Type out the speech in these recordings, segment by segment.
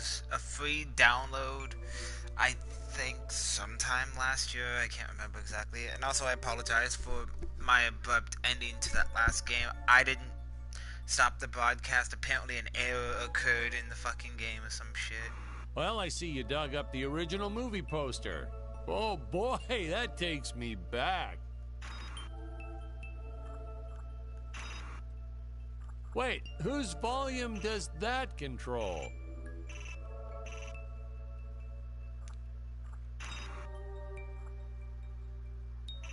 was a free download, I think sometime last year. I can't remember exactly. And also I apologize for my abrupt ending to that last game. I didn't stop the broadcast. Apparently an error occurred in the fucking game or some shit. Well, I see you dug up the original movie poster. Oh boy, that takes me back. Wait, whose volume does that control?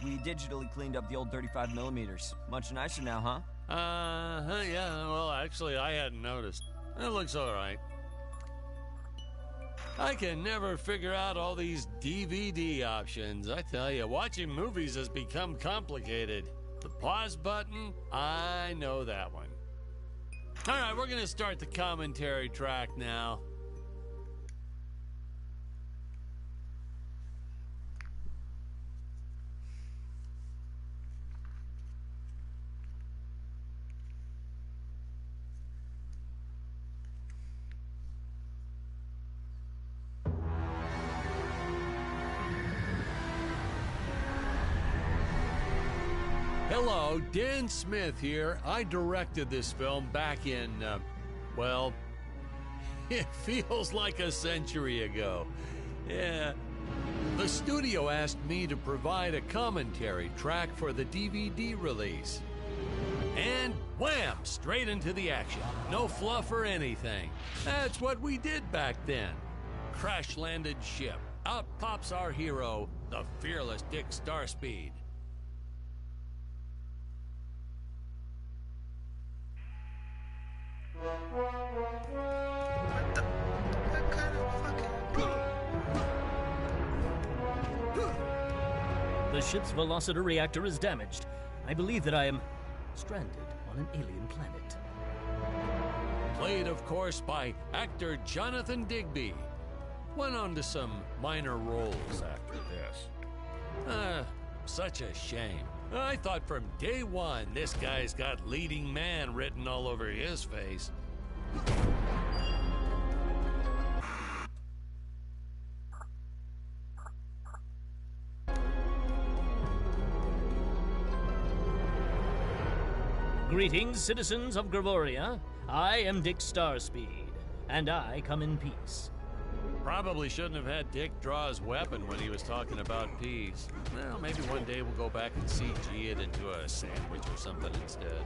We digitally cleaned up the old 35 millimeters. Much nicer now, huh? Yeah, well, actually, I hadn't noticed. It looks alright. I can never figure out all these DVD options. I tell you, watching movies has become complicated. The pause button, I know that one. Alright, we're gonna start the commentary track now. Hello, Dan Smith here. I directed this film back in, well, it feels like a century ago. Yeah. The studio asked me to provide a commentary track for the DVD release. And wham! Straight into the action. No fluff or anything. That's what we did back then. Crash-landed ship. Out pops our hero, the fearless Dick Starspeed. What kind of fucking... The ship's velociter reactor is damaged. I believe that I am stranded on an alien planet. Played, of course, by actor Jonathan Digby. Went on to some minor roles after this. Such a shame. I thought from day one this guy's got leading man written all over his face. Greetings, citizens of Gravoria. I am Dick Starspeed, and I come in peace. Probably shouldn't have had Dick draw his weapon when he was talking about peace. Well, maybe one day we'll go back and CG it into a sandwich or something instead.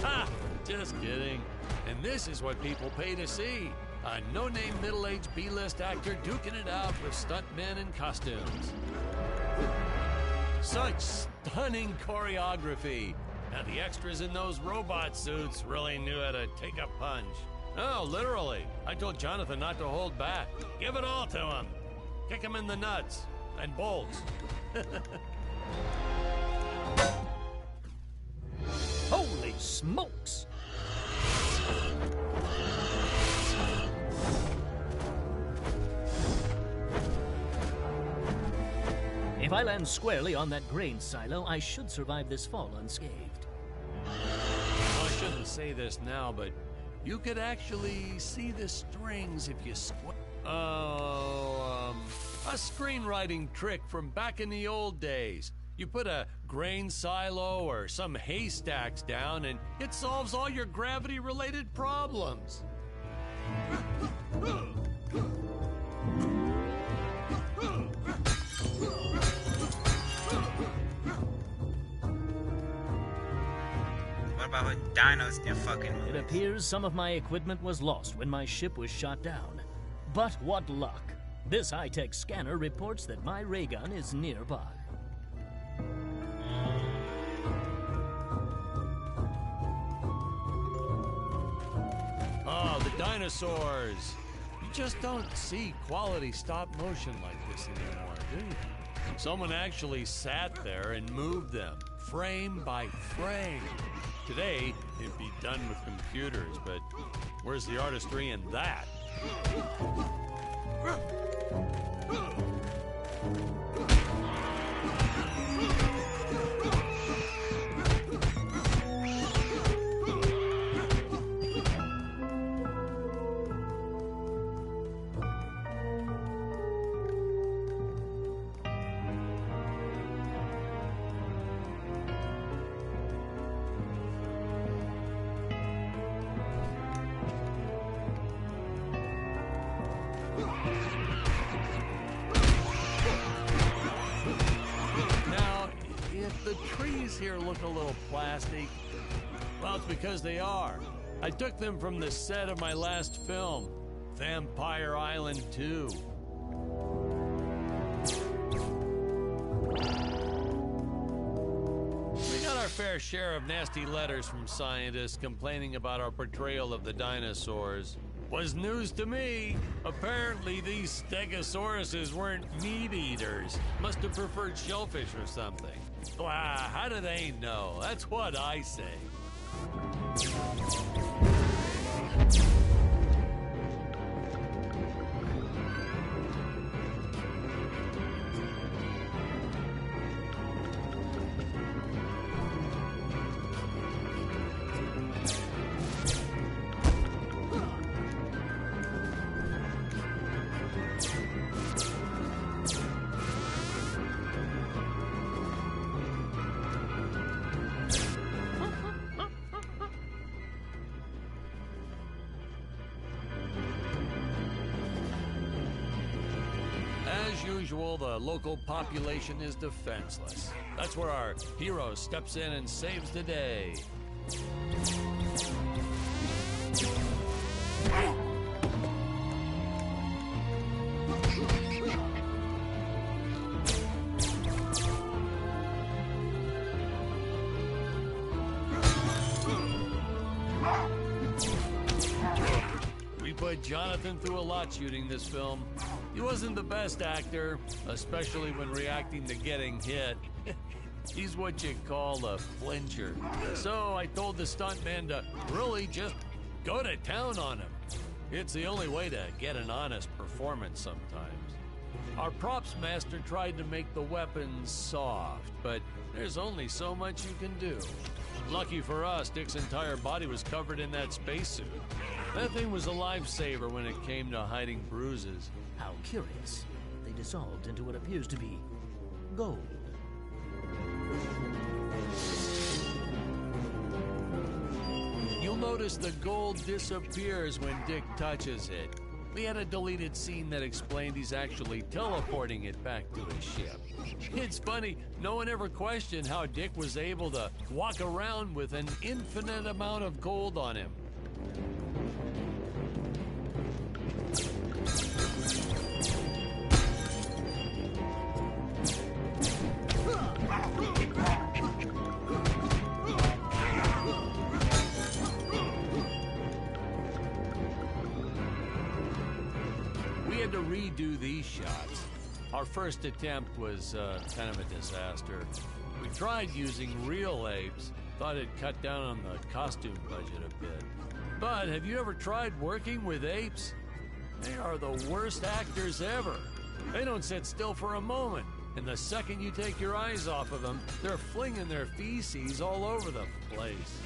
Ha! Just kidding. And this is what people pay to see. A no-name middle-aged B-list actor duking it out with stuntmen in costumes. Such stunning choreography. Now the extras in those robot suits really knew how to take a punch. Oh, literally. I told Jonathan not to hold back. Give it all to him. Kick him in the nuts and bolts. Holy smokes! If I land squarely on that grain silo, I should survive this fall unscathed. Well, I shouldn't say this now, but you could actually see the strings if you squint. A screenwriting trick from back in the old days. You put a grain silo or some haystacks down and it solves all your gravity-related problems. What about with dinos in your fucking It movies? appears some of my equipment was lost when my ship was shot down. But what luck! This high-tech scanner reports that my ray gun is nearby. Oh, the dinosaurs! You just don't see quality stop motion like this anymore, do you? Someone actually sat there and moved them, frame by frame. Today, it'd be done with computers, but where's the artistry in that? Now, if the trees here look a little plastic, well, it's because they are. I took them from the set of my last film, Vampire Island 2. We got our fair share of nasty letters from scientists complaining about our portrayal of the dinosaurs. Was news to me. Apparently, these stegosauruses weren't meat eaters. Must have preferred shellfish or something. Wow, how do they know? That's what I say. As usual, the local population is defenseless. That's where our hero steps in and saves the day. We put Jonathan through a lot shooting this film. He wasn't the best actor, especially when reacting to getting hit. He's what you call a flincher. So I told the stuntman to really just go to town on him. It's the only way to get an honest performance sometimes. Our props master tried to make the weapons soft, but there's only so much you can do. Lucky for us, Dick's entire body was covered in that spacesuit. That thing was a lifesaver when it came to hiding bruises. How curious. They dissolved into what appears to be gold. You'll notice the gold disappears when Dick touches it. We had a deleted scene that explained he's actually teleporting it back to his ship. It's funny, no one ever questioned how Dick was able to walk around with an infinite amount of gold on him. We had to redo these shots. Our first attempt was kind of a disaster. We tried using real apes, thought it'd cut down on the costume budget a bit. But have you ever tried working with apes? They are the worst actors ever. They don't sit still for a moment, and the second you take your eyes off of them, they're flinging their feces all over the place.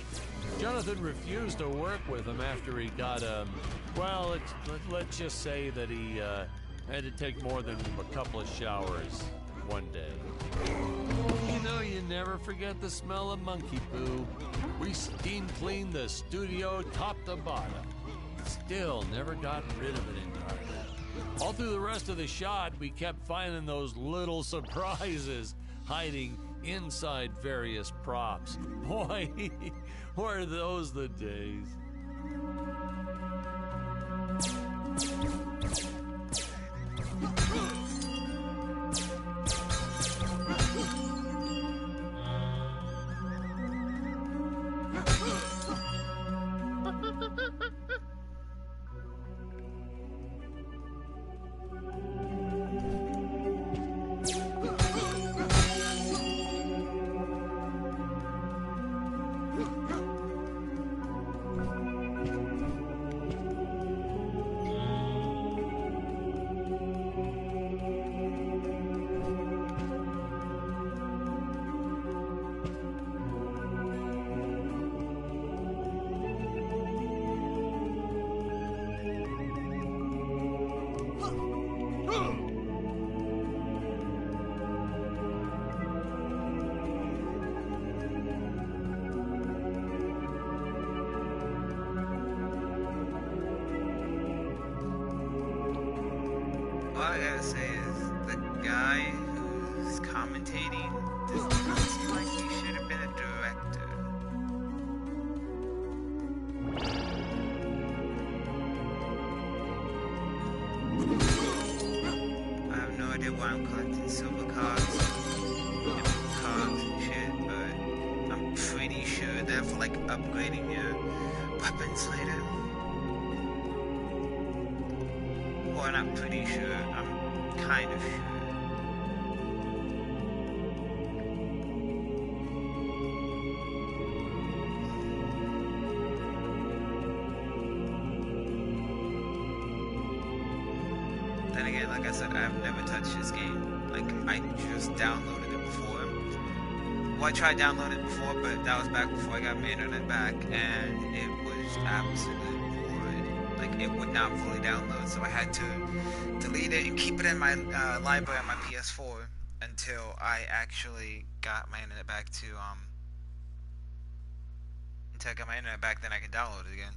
Jonathan refused to work with them after he got, well, let's just say that he had to take more than a couple of showers one day. You know, you never forget the smell of monkey poo. We steam cleaned the studio top to bottom. Still never got rid of it entirely. All through the rest of the shot, we kept finding those little surprises hiding inside various props. Boy, were those the days. all I gotta say is the guy who's commentating does not seem like he should have been a director. I have no idea why I'm collecting silver cards and cards and shit, but I'm pretty sure they're for like upgrading your weapons later. Or not pretty sure, I'm kind of sure. Then again, like I said, I've never touched this game. Like, I just downloaded it before. Well, I tried downloading it before, but that was back before I got my internet back, and it was absolute horrid. Like, it would not fully download, so I had to delete it and keep it in my library on my PS4 until I actually got my internet back until I got my internet back, then I could download it again.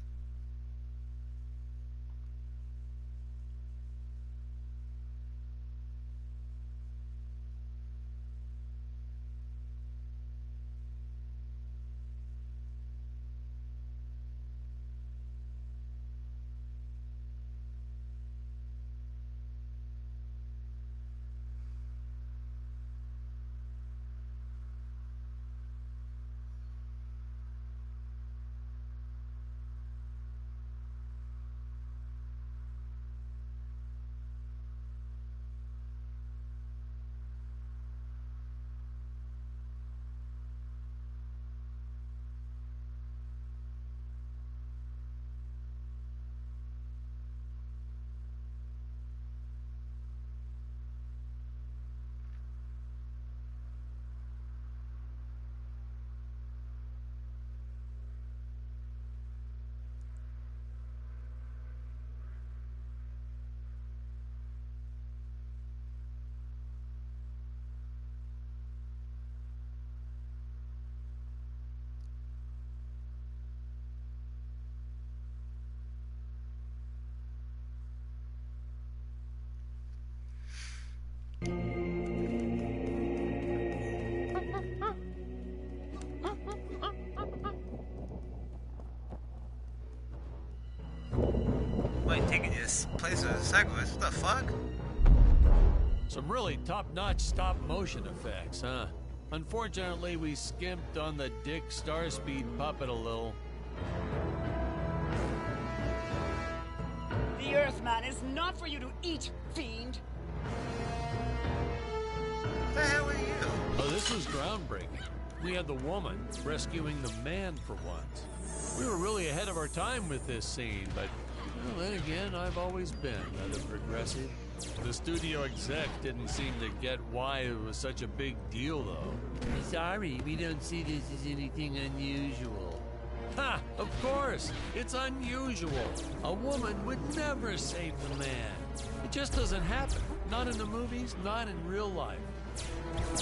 Wait, taking this place as a sequence? What the fuck? Some really top-notch stop-motion effects, huh? Unfortunately, we skimped on the Dick Starspeed puppet a little. The Earthman is not for you to eat, fiend! What the hell are you? Oh, this was groundbreaking. We had the woman rescuing the man for once. We were really ahead of our time with this scene, but well, then again, I've always been rather progressive. The studio exec didn't seem to get why it was such a big deal, though. Sorry, we don't see this as anything unusual. Ha! Of course! It's unusual! A woman would never save the man. It just doesn't happen. Not in the movies, not in real life.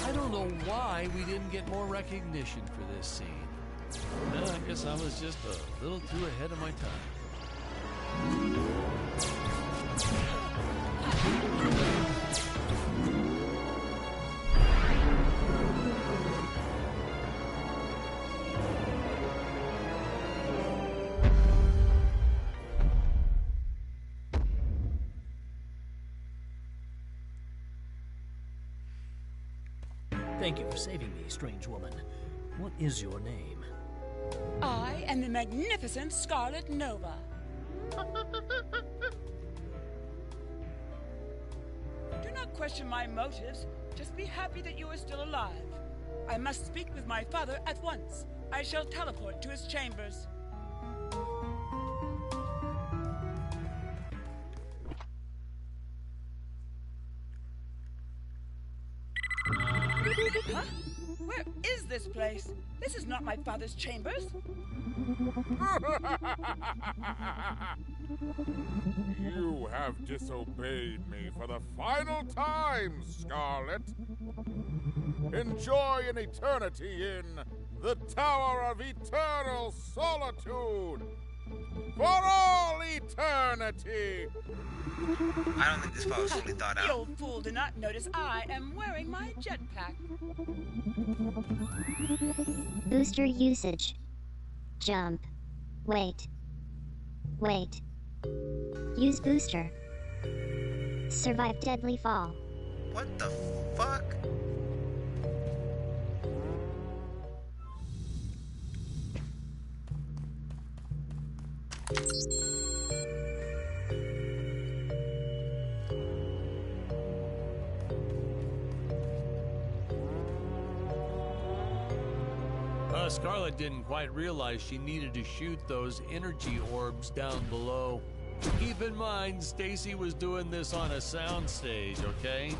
I don't know why we didn't get more recognition for this scene. Well, I guess I was just a little too ahead of my time. Thank you for saving me, strange woman. What is your name? I am the magnificent Scarlet Nova. Do not question my motives. Just be happy that you are still alive. I must speak with my father at once. I shall teleport to his chambers. Huh? Where is this place? This is not my father's chambers. You have disobeyed me for the final time, Scarlet. Enjoy an eternity in the Tower of Eternal Solitude. for all eternity. I don't think this part was fully thought The out. old fool did not notice I am wearing my jetpack. Booster usage. Jump. Wait. Wait. Use booster. Survive deadly fall. What the fuck? Scarlet didn't quite realize she needed to shoot those energy orbs down below. Keep in mind, Stacy was doing this on a soundstage, okay?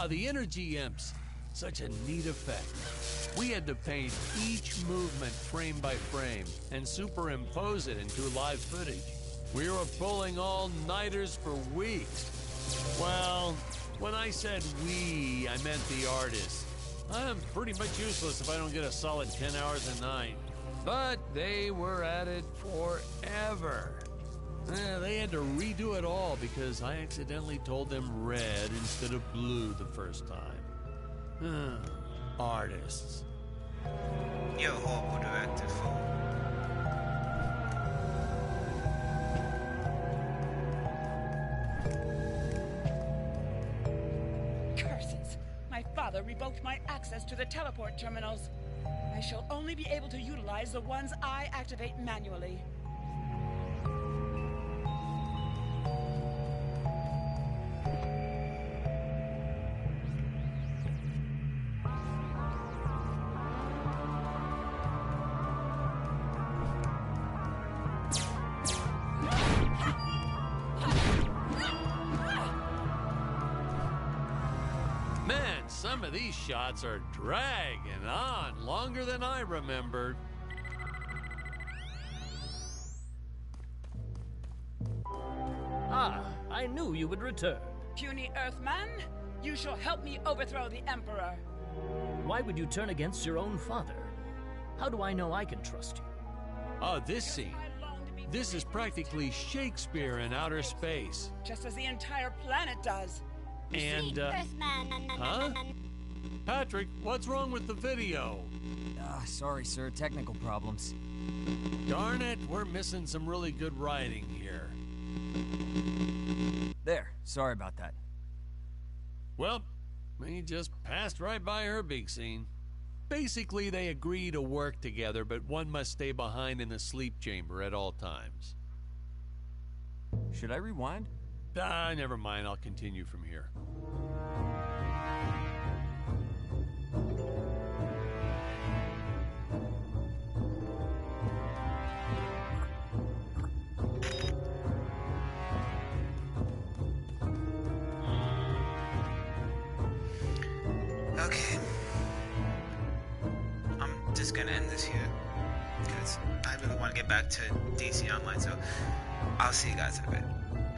The energy imps. Such a neat effect. We had to paint each movement frame by frame and superimpose it into live footage. We were pulling all-nighters for weeks. Well, when I said we, I meant the artists. I'm pretty much useless if I don't get a solid 10 hours a night. But they were at it forever. They had to redo it all because I accidentally told them red instead of blue the first time. Artists. You're a horrible director, fool. Curses! My father revoked my access to the teleport terminals. I shall only be able to utilize the ones I activate manually. Man, some of these shots are dragging on longer than I remembered. Ah, I knew you would return. Puny Earthman, you shall help me overthrow the Emperor. Why would you turn against your own father? How do I know I can trust you? Oh, this scene. I long to be This is practically Shakespeare in outer space. just as the entire planet does. And, huh? Patrick, what's wrong with the video? Sorry, sir. Technical problems. Darn it, we're missing some really good writing here. There. Sorry about that. Well, we just passed right by her big scene. Basically, they agree to work together, but one must stay behind in the sleep chamber at all times. Should I rewind? Never mind, I'll continue from here. just gonna end this here because I really want to get back to DC Online. So I'll see you guys in a bit.